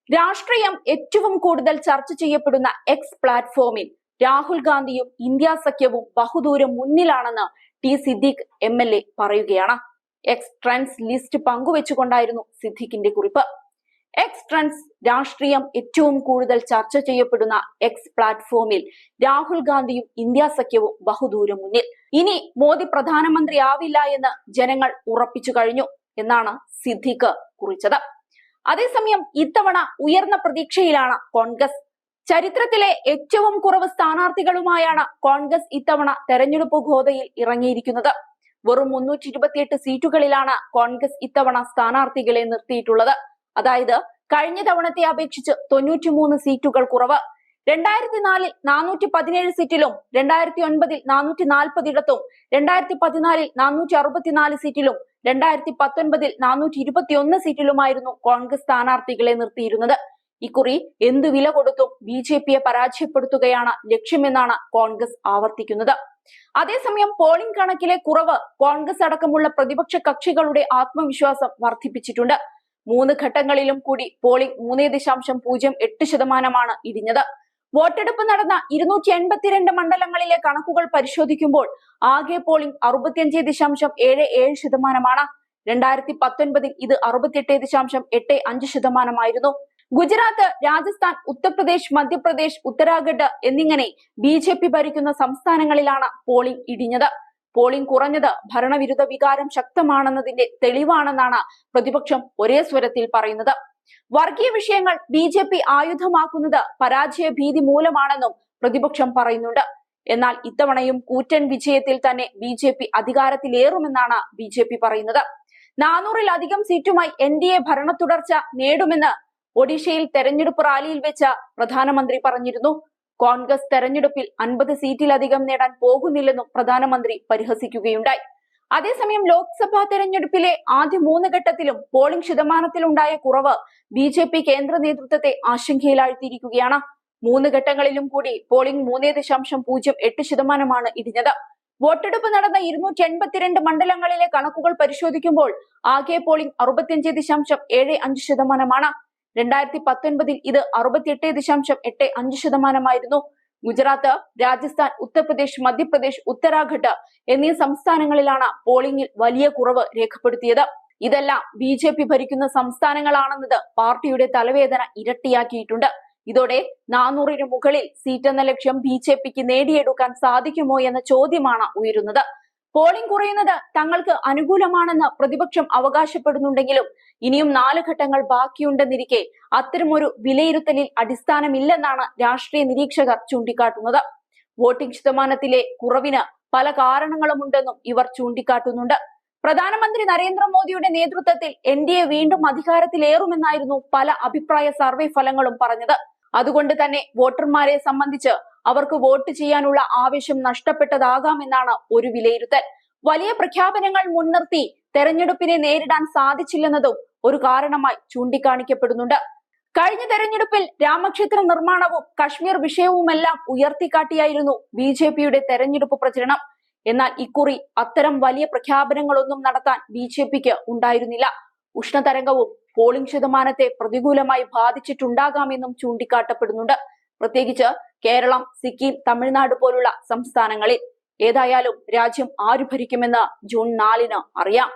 രാഷ്ട്രീയം ഏറ്റവും കൂടുതൽ ചർച്ച ചെയ്യപ്പെടുന്ന എക്സ് പ്ലാറ്റ്ഫോമിൽ രാഹുൽ ഗാന്ധിയും ഇന്ത്യ സഖ്യവും ബഹുദൂരം മുന്നിലാണെന്ന് ടി സിദ്ദീഖ് MLA പറയുകയാണ്. എക്സ് ട്രെൻഡ്സ് ലിസ്റ്റ് പങ്കുവെച്ചുകൊണ്ടായിരുന്നു സിദ്ദീഖിന്റെ കുറിപ്പ്. എക്സ് ട്രെൻഡ്സ് രാഷ്ട്രീയം ഏറ്റവും കൂടുതൽ ചർച്ച ചെയ്യപ്പെടുന്ന എക്സ് പ്ലാറ്റ്ഫോമിൽ രാഹുൽ ഗാന്ധിയും ഇന്ത്യ സഖ്യവും ബഹുദൂരം മുന്നിൽ. ഇനി മോദി പ്രധാനമന്ത്രിയാവില്ല എന്ന് ജനങ്ങൾ ഉറപ്പിച്ചു കഴിഞ്ഞു എന്നാണ് സിദ്ദീഖ് കുറിച്ചത്. അതേസമയം ഇത്തവണ ഉയർന്ന പ്രതീക്ഷയിലാണ് കോൺഗ്രസ്. ചരിത്രത്തിലെ ഏറ്റവും കുറവ് സ്ഥാനാർത്ഥികളുമായാണ് കോൺഗ്രസ് ഇത്തവണ തെരഞ്ഞെടുപ്പ് ഗോതയിൽ ഇറങ്ങിയിരിക്കുന്നത്. വെറും 328 സീറ്റുകളിലാണ് കോൺഗ്രസ് ഇത്തവണ സ്ഥാനാർത്ഥികളെ നിർത്തിയിട്ടുള്ളത്. അതായത് കഴിഞ്ഞ തവണത്തെ അപേക്ഷിച്ച് 93 സീറ്റുകൾ കുറവ്. 2004-ൽ 417 സീറ്റിലും 2009-ൽ 440 ഇടത്തും 2014-ൽ 464 സീറ്റിലും 2019-ൽ 421 സീറ്റിലുമായിരുന്നു കോൺഗ്രസ് സ്ഥാനാർത്ഥികളെ നിർത്തിയിരുന്നത്. ഇക്കുറി എന്തു വില കൊടുത്തും BJPയെ പരാജയപ്പെടുത്തുകയാണ് ലക്ഷ്യമെന്നാണ് കോൺഗ്രസ് ആവർത്തിക്കുന്നത്. അതേസമയം പോളിംഗ് കണക്കിലെ കുറവ് കോൺഗ്രസ് അടക്കമുള്ള പ്രതിപക്ഷ കക്ഷികളുടെ ആത്മവിശ്വാസം വർദ്ധിപ്പിച്ചിട്ടുണ്ട്. 3 ഘട്ടങ്ങളിലും കൂടി പോളിംഗ് 3.08% ഇടിഞ്ഞത്. വോട്ടെടുപ്പ് നടന്ന 282 മണ്ഡലങ്ങളിലെ കണക്കുകൾ പരിശോധിക്കുമ്പോൾ ആകെ പോളിംഗ് 65.77%. 2019-ൽ ഇത് 68.85% ഗുജറാത്ത്, രാജസ്ഥാൻ, ഉത്തർപ്രദേശ്, മധ്യപ്രദേശ്, ഉത്തരാഖണ്ഡ് എന്നിങ്ങനെ BJP ഭരിക്കുന്ന സംസ്ഥാനങ്ങളിലാണ് പോളിംഗ് ഇടിഞ്ഞത്. പോളിംഗ് കുറഞ്ഞത് ഭരണവിരുദ്ധ വികാരം ശക്തമാണെന്നതിന്റെ തെളിവാണെന്നാണ് പ്രതിപക്ഷം ഒരേ സ്വരത്തിൽ പറയുന്നത്. വർഗീയ വിഷയങ്ങൾ BJP ആയുധമാക്കുന്നത് പരാജയ ഭീതി മൂലമാണെന്നും പ്രതിപക്ഷം പറയുന്നുണ്ട്. എന്നാൽ ഇത്തവണയും കൂറ്റൻ വിജയത്തിൽ തന്നെ BJP അധികാരത്തിലേറുമെന്നാണ് BJP പറയുന്നത്. 400-ലധികം സീറ്റുമായി NDA ഭരണ തുടർച്ച നേടുമെന്ന് ഒഡീഷയിൽ തെരഞ്ഞെടുപ്പ് റാലിയിൽ വെച്ച് പ്രധാനമന്ത്രി പറഞ്ഞിരുന്നു. കോൺഗ്രസ് തെരഞ്ഞെടുപ്പിൽ 50 സീറ്റിലധികം നേടാൻ പോകുന്നില്ലെന്നും പ്രധാനമന്ത്രി പരിഹസിക്കുകയുണ്ടായി. അതേസമയം ലോക്സഭാ തെരഞ്ഞെടുപ്പിലെ ആദ്യ 3 ഘട്ടത്തിലും പോളിംഗ് ശതമാനത്തിലുണ്ടായ കുറവ് BJP കേന്ദ്ര നേതൃത്വത്തെ ആശങ്കയിലാഴ്ത്തിയിരിക്കുകയാണ്. 3 ഘട്ടങ്ങളിലും കൂടി പോളിംഗ് 3.08% ഇടിഞ്ഞത്. വോട്ടെടുപ്പ് നടന്ന 282 മണ്ഡലങ്ങളിലെ കണക്കുകൾ പരിശോധിക്കുമ്പോൾ ആകെ പോളിംഗ് 65.75%. 2019-ൽ ഇത് 68.85% ഗുജറാത്ത്, രാജസ്ഥാൻ, ഉത്തർപ്രദേശ്, മധ്യപ്രദേശ്, ഉത്തരാഖണ്ഡ് എന്നീ സംസ്ഥാനങ്ങളിലാണ് പോളിംഗിൽ വലിയ കുറവ് രേഖപ്പെടുത്തിയത്. ഇതെല്ലാം BJP ഭരിക്കുന്ന സംസ്ഥാനങ്ങളാണെന്നത് പാർട്ടിയുടെ തലവേദന ഇരട്ടിയാക്കിയിട്ടുണ്ട്. ഇതോടെ 400-ന് മുകളിൽ സീറ്റെന്ന ലക്ഷ്യം BJPക്ക് നേടിയെടുക്കാൻ സാധിക്കുമോ എന്ന ചോദ്യമാണ് ഉയരുന്നത്. പോളിംഗ് കുറയുന്നത് തങ്ങൾക്ക് അനുകൂലമാണെന്ന് പ്രതിപക്ഷം അവകാശപ്പെടുന്നുണ്ടെങ്കിലും ഇനിയും 4 ഘട്ടങ്ങൾ ബാക്കിയുണ്ടെന്നിരിക്കെ അത്തരമൊരു വിലയിരുത്തലിൽ അടിസ്ഥാനമില്ലെന്നാണ് രാഷ്ട്രീയ നിരീക്ഷകർ ചൂണ്ടിക്കാട്ടുന്നത്. വോട്ടിംഗ് ശതമാനത്തിലെ കുറവിന് പല കാരണങ്ങളുമുണ്ടെന്നും ഇവർ ചൂണ്ടിക്കാട്ടുന്നുണ്ട്. പ്രധാനമന്ത്രി നരേന്ദ്രമോദിയുടെ നേതൃത്വത്തിൽ NDA വീണ്ടും അധികാരത്തിലേറുമെന്നായിരുന്നു പല അഭിപ്രായ സർവേ ഫലങ്ങളും പറഞ്ഞത്. അതുകൊണ്ട് തന്നെ വോട്ടർമാരെ സംബന്ധിച്ച് അവർക്ക് വോട്ട് ചെയ്യാനുള്ള ആവേശം നഷ്ടപ്പെട്ടതാകാമെന്നാണ് ഒരു വിലയിരുത്തൽ. വലിയ പ്രഖ്യാപനങ്ങൾ മുൻനിർത്തി തെരഞ്ഞെടുപ്പിനെ നേരിടാൻ സാധിച്ചില്ലെന്നതും ഒരു കാരണമായി ചൂണ്ടിക്കാണിക്കപ്പെടുന്നുണ്ട്. കഴിഞ്ഞ തെരഞ്ഞെടുപ്പിൽ രാമക്ഷേത്ര നിർമ്മാണവും കശ്മീർ വിഷയവുമെല്ലാം ഉയർത്തിക്കാട്ടിയായിരുന്നു BJPയുടെ തെരഞ്ഞെടുപ്പ് പ്രചരണം. എന്നാൽ ഇക്കുറി അത്തരം വലിയ പ്രഖ്യാപനങ്ങളൊന്നും നടത്താൻ BJPക്ക് ഉണ്ടായിരുന്നില്ല. ഉഷ്ണതരംഗവും പോളിംഗ് ശതമാനത്തെ പ്രതികൂലമായി ബാധിച്ചിട്ടുണ്ടാകാമെന്നും ചൂണ്ടിക്കാട്ടപ്പെടുന്നുണ്ട്. പ്രത്യേകിച്ച് കേരളം, സിക്കിം, തമിഴ്നാട് പോലുള്ള സംസ്ഥാനങ്ങളിൽ. ഏതായാലും രാജ്യം ആര് ഭരിക്കുമെന്ന് ജൂൺ 4-ന് അറിയാം.